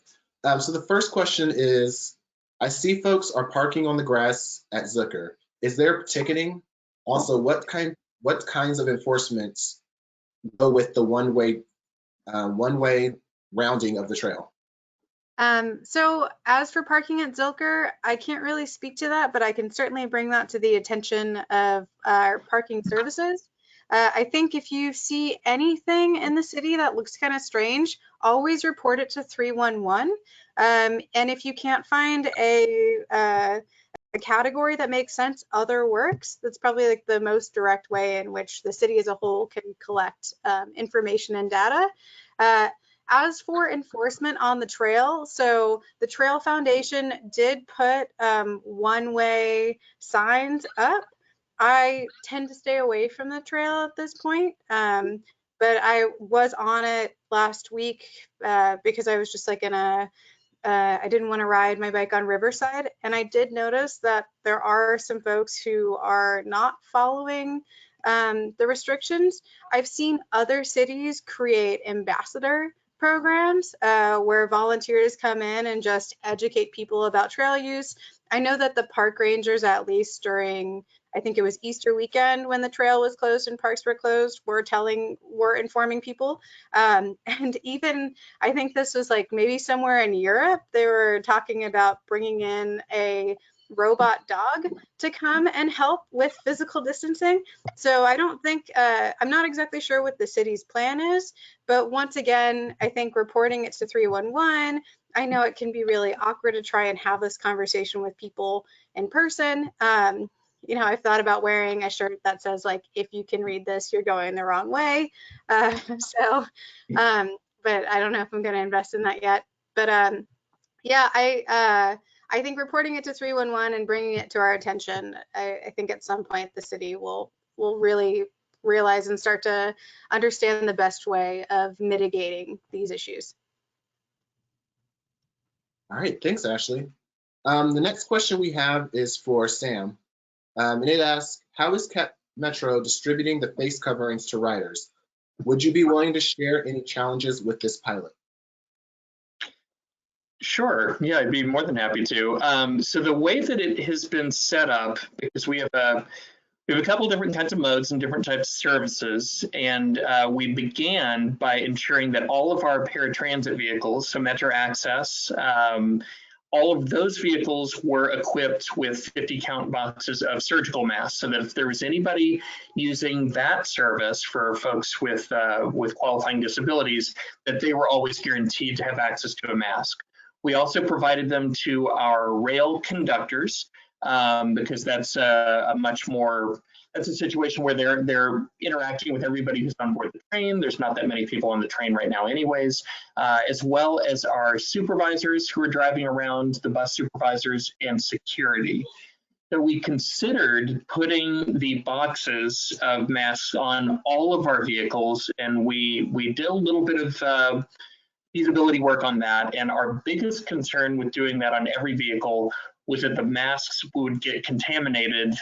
So the first question is, I see folks are parking on the grass at Zucker. Is there ticketing? Also, what kinds of enforcements go with the one-way rounding of the trail? So as for parking at Zilker, I can't really speak to that, but I can certainly bring that to the attention of our parking services. I think if you see anything in the city that looks kind of strange, always report it to 311. And if you can't find a category that makes sense, other works. That's probably like the most direct way in which the city as a whole can collect information and data. As for enforcement on the trail, so the Trail Foundation did put one-way signs up. I tend to stay away from the trail at this point, but I was on it last week because I was just like I didn't want to ride my bike on Riverside, and I did notice that there are some folks who are not following the restrictions. I've seen other cities create ambassador programs where volunteers come in and just educate people about trail use. I know that the park rangers, at least during, I think it was Easter weekend when the trail was closed and parks were closed, were informing people. And even, I think this was like maybe somewhere in Europe, they were talking about bringing in a robot dog to come and help with physical distancing. So I don't think, I'm not exactly sure what the city's plan is, but once again, I think reporting it to 311, I know it can be really awkward to try and have this conversation with people in person. You know, I've thought about wearing a shirt that says like, if you can read this, you're going the wrong way. But I don't know if I'm going to invest in that yet. But yeah, I think reporting it to 311 and bringing it to our attention, I think at some point the city will really realize and start to understand the best way of mitigating these issues. All right, thanks, Ashley. The next question we have is for Sam. And it asks, how is Cap Metro distributing the face coverings to riders? Would you be willing to share any challenges with this pilot? Sure. Yeah, I'd be more than happy to. So the way that it has been set up, because we have a couple different kinds of modes and different types of services, and we began by ensuring that all of our paratransit vehicles, so Metro Access, all of those vehicles were equipped with 50 count boxes of surgical masks, so that if there was anybody using that service for folks with qualifying disabilities, that they were always guaranteed to have access to a mask. We also provided them to our rail conductors, because that's that's a situation where they're interacting with everybody who's on board the train. There's not that many people on the train right now anyways, as well as our supervisors who are driving around, the bus supervisors, and security. So we considered putting the boxes of masks on all of our vehicles, and we did a little bit of feasibility work on that. And our biggest concern with doing that on every vehicle was that the masks would get contaminated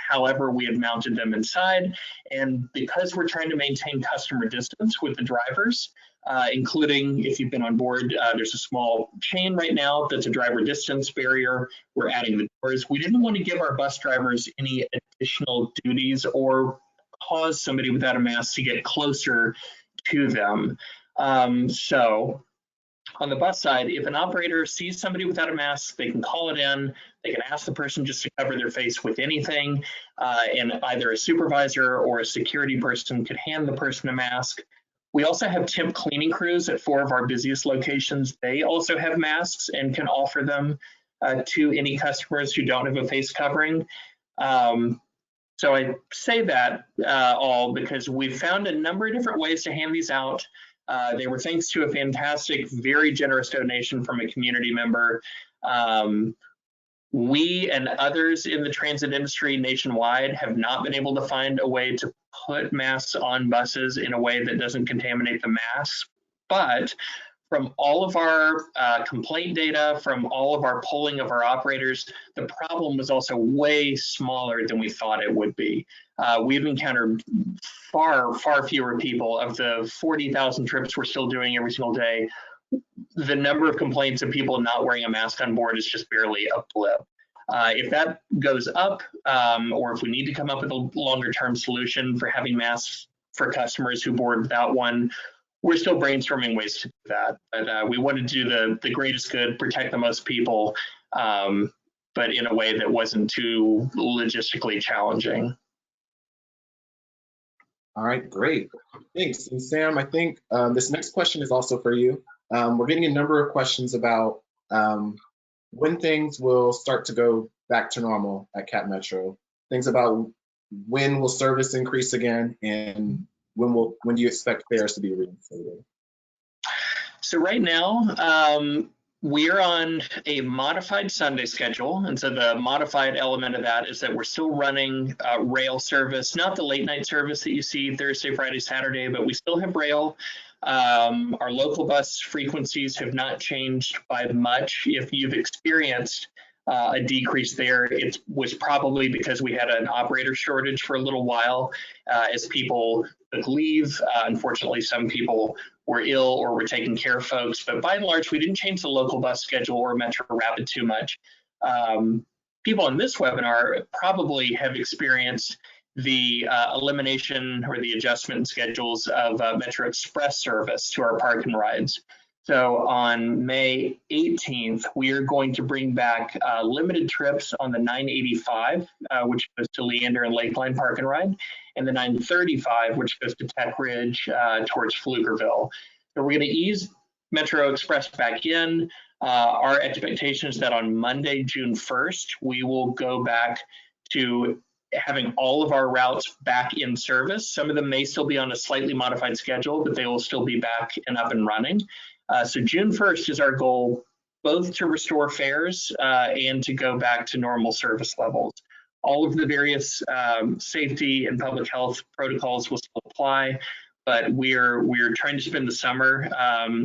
however we had mounted them inside. And because we're trying to maintain customer distance with the drivers, including if you've been on board, there's a small chain right now that's a driver distance barrier. We're adding the doors. We didn't want to give our bus drivers any additional duties or cause somebody without a mask to get closer to them. So on the bus side, if an operator sees somebody without a mask, they can call it in. They can ask the person just to cover their face with anything, and either a supervisor or a security person could hand the person a mask. We also have temp cleaning crews at 4 of our busiest locations. They also have masks and can offer them to any customers who don't have a face covering. So I say that all because we found a number of different ways to hand these out. They were thanks to a fantastic, very generous donation from a community member. We and others in the transit industry nationwide have not been able to find a way to put masks on buses in a way that doesn't contaminate the masks. But from all of our complaint data, from all of our polling of our operators, the problem was also way smaller than we thought it would be. We've encountered far fewer people. Of the 40,000 trips we're still doing every single day, the number of complaints of people not wearing a mask on board is just barely a blip. If that goes up, or if we need to come up with a longer term solution for having masks for customers who board without one, we're still brainstorming ways to do that. But we wanted to do the greatest good, protect the most people, but in a way that wasn't too logistically challenging. All right, great. Thanks. And Sam, I think this next question is also for you. We're getting a number of questions about when things will start to go back to normal at Cap Metro. Things about when will service increase again, and when do you expect fares to be reinstated? So right now, we're on a modified Sunday schedule. And so the modified element of that is that we're still running rail service, not the late night service that you see Thursday, Friday, Saturday, but we still have rail. Our local bus frequencies have not changed by much. If you've experienced a decrease there, it was probably because we had an operator shortage for a little while as people took leave. Unfortunately, some people were ill or were taking care of folks, but by and large, we didn't change the local bus schedule or Metro Rapid too much. People on this webinar probably have experienced the elimination or the adjustment schedules of Metro Express service to our park and rides. So on May 18th, we are going to bring back limited trips on the 985, which goes to Leander and Lakeline Park and Ride, and the 935, which goes to Tech Ridge towards Pflugerville. So we're going to ease Metro Express back in. Our expectation is that on Monday, June 1st, we will go back to having all of our routes back in service. Some of them may still be on a slightly modified schedule, but they will still be back and up and running. So June 1st is our goal, both to restore fares and to go back to normal service levels. All of the various safety and public health protocols will still apply, but we're trying to spend the summer,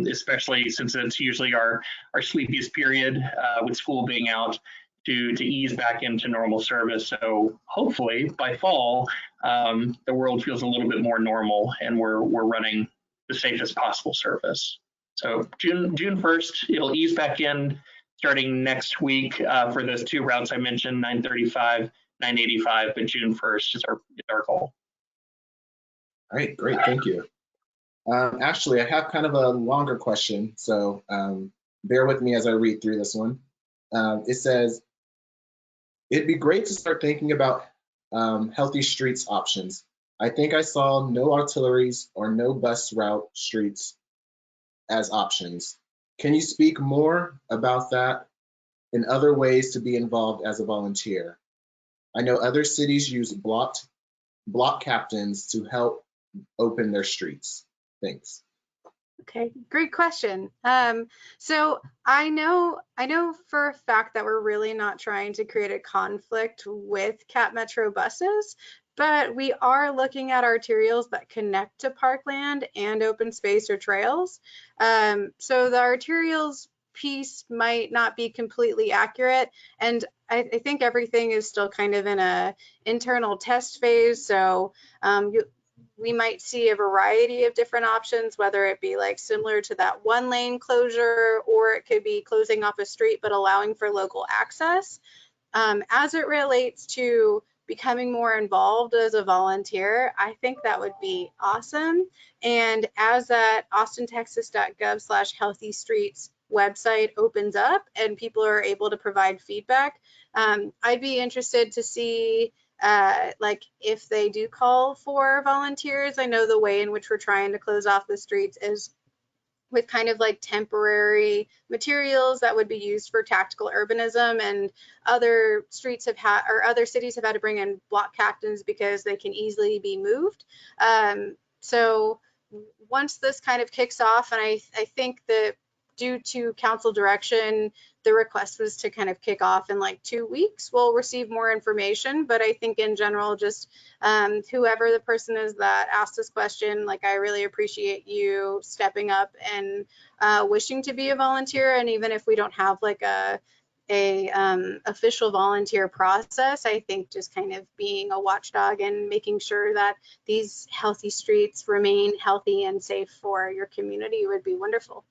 especially since it's usually our sleepiest period with school being out, to ease back into normal service. So hopefully by fall, the world feels a little bit more normal and we're running the safest possible service. So June 1st, it'll ease back in starting next week for those two routes I mentioned, 935, 985, but June 1st is our goal. All right, great, thank you. Ashley, I have kind of a longer question, so bear with me as I read through this one. It says, it'd be great to start thinking about healthy streets options. I think I saw no artilleries or no bus route streets as options. Can you speak more about that and other ways to be involved as a volunteer? I know other cities use block captains to help open their streets. Thanks. Okay, great question. So I know for a fact that we're really not trying to create a conflict with Cap Metro buses, but we are looking at arterials that connect to parkland and open space or trails. So the arterials piece might not be completely accurate, and I think everything is still kind of in a internal test phase. So we might see a variety of different options, whether it be like similar to that one lane closure, or it could be closing off a street but allowing for local access. As it relates to becoming more involved as a volunteer, I think that would be awesome. And as that austintexas.gov/healthy streets website opens up and people are able to provide feedback, I'd be interested to see like if they do call for volunteers. I know the way in which we're trying to close off the streets is with kind of like temporary materials that would be used for tactical urbanism, and other streets have had, or other cities have had to bring in block captains because they can easily be moved. So once this kind of kicks off, and I think that due to council direction, the request was to kind of kick off in like 2 weeks. We'll receive more information, but I think in general, just whoever the person is that asked this question, like, I really appreciate you stepping up and wishing to be a volunteer. And even if we don't have like a official volunteer process, I think just kind of being a watchdog and making sure that these healthy streets remain healthy and safe for your community would be wonderful.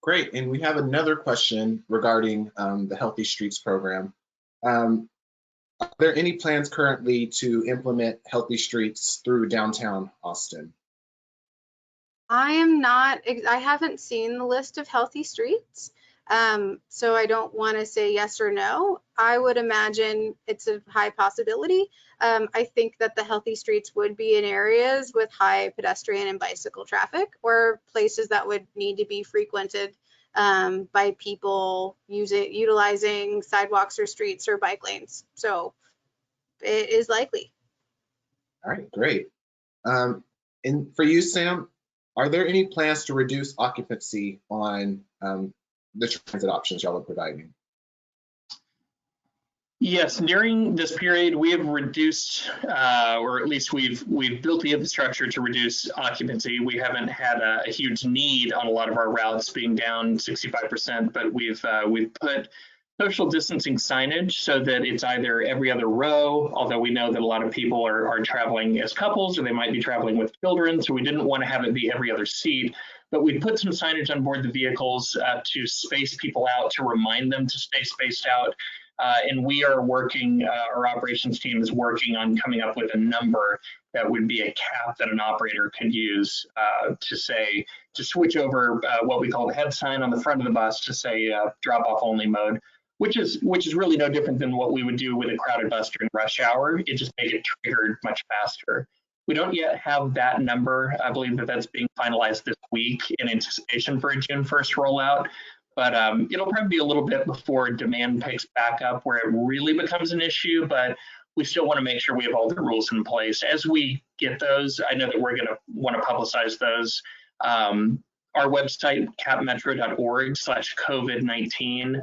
Great, and we have another question regarding the Healthy Streets program. Are there any plans currently to implement Healthy Streets through downtown Austin? I am not, I haven't seen the list of healthy streets, so I don't want to say yes or no. I would imagine it's a high possibility. I think that the healthy streets would be in areas with high pedestrian and bicycle traffic, or places that would need to be frequented by people utilizing sidewalks or streets or bike lanes. So it is likely. All right, great. And for you, Sam, are there any plans to reduce occupancy on the transit options y'all are providing? Yes, during this period, we have reduced, or at least we've built the infrastructure to reduce occupancy. We haven't had a huge need on a lot of our routes, being down 65%, but we've put social distancing signage so that it's either every other row, although we know that a lot of people are traveling as couples, or they might be traveling with children, so we didn't want to have it be every other seat. But we put some signage on board the vehicles to space people out, to remind them to stay spaced out. And we are working, our operations team is working on coming up with a number that would be a cap that an operator could use to switch over what we call the head sign on the front of the bus to say drop off only mode, which is really no different than what we would do with a crowded bus during rush hour. It just made it triggered much faster. We don't yet have that number. I believe that that's being finalized this week in anticipation for a June 1st rollout. But it'll probably be a little bit before demand picks back up where it really becomes an issue, but we still want to make sure we have all the rules in place. As we get those, I know that we're going to want to publicize those. Our website, capmetro.org/COVID-19,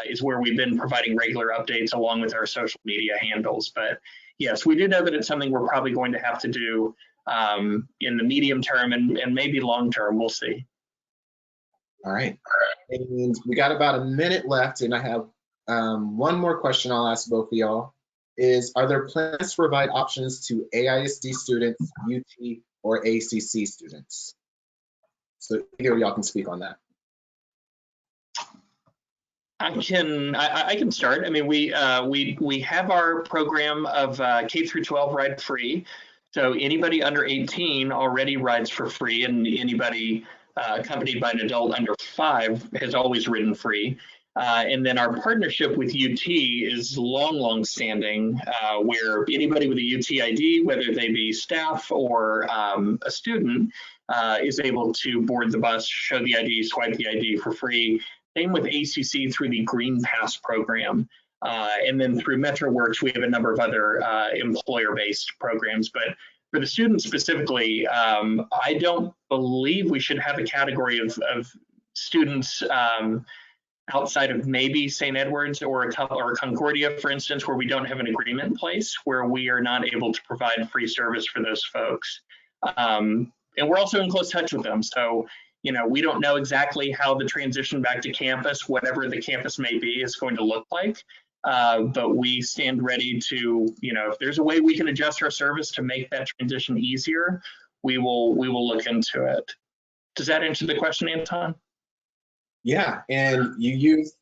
is where we've been providing regular updates along with our social media handles. But yes, we do know that it's something we're probably going to have to do in the medium term and maybe long term. We'll see. All right, and we got about a minute left, and I have one more question I'll ask both of y'all. Are there plans to provide options to AISD students, UT, or ACC students? So either of y'all can speak on that. I can start. I mean, we have our program of K through 12 ride free. So anybody under 18 already rides for free, and anybody accompanied by an adult under 5 has always ridden free. And then our partnership with UT is long standing, where anybody with a UT ID, whether they be staff or a student, is able to board the bus, show the ID, swipe the ID for free. Same with ACC through the Green Pass program. And then through MetroWorks, we have a number of other employer-based programs. But for the students specifically, I don't believe we should have a category of students outside of maybe St. Edwards or Concordia, for instance, where we don't have an agreement in place, where we are not able to provide free service for those folks. And we're also in close touch with them. So, you know, we don't know exactly how the transition back to campus, whatever the campus may be, is going to look like. But we stand ready to, you know, if there's a way we can adjust our service to make that transition easier, we will look into it. Does that answer the question, Anton? Yeah, and you used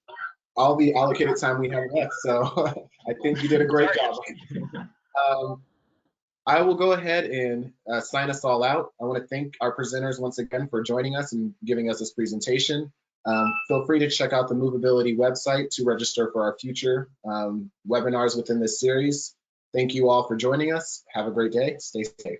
all the allocated time we have left, so I think you did a great job. I will go ahead and sign us all out. I want to thank our presenters once again for joining us and giving us this presentation. Feel free to check out the Movability website to register for our future webinars within this series. Thank you all for joining us. Have a great day. Stay safe.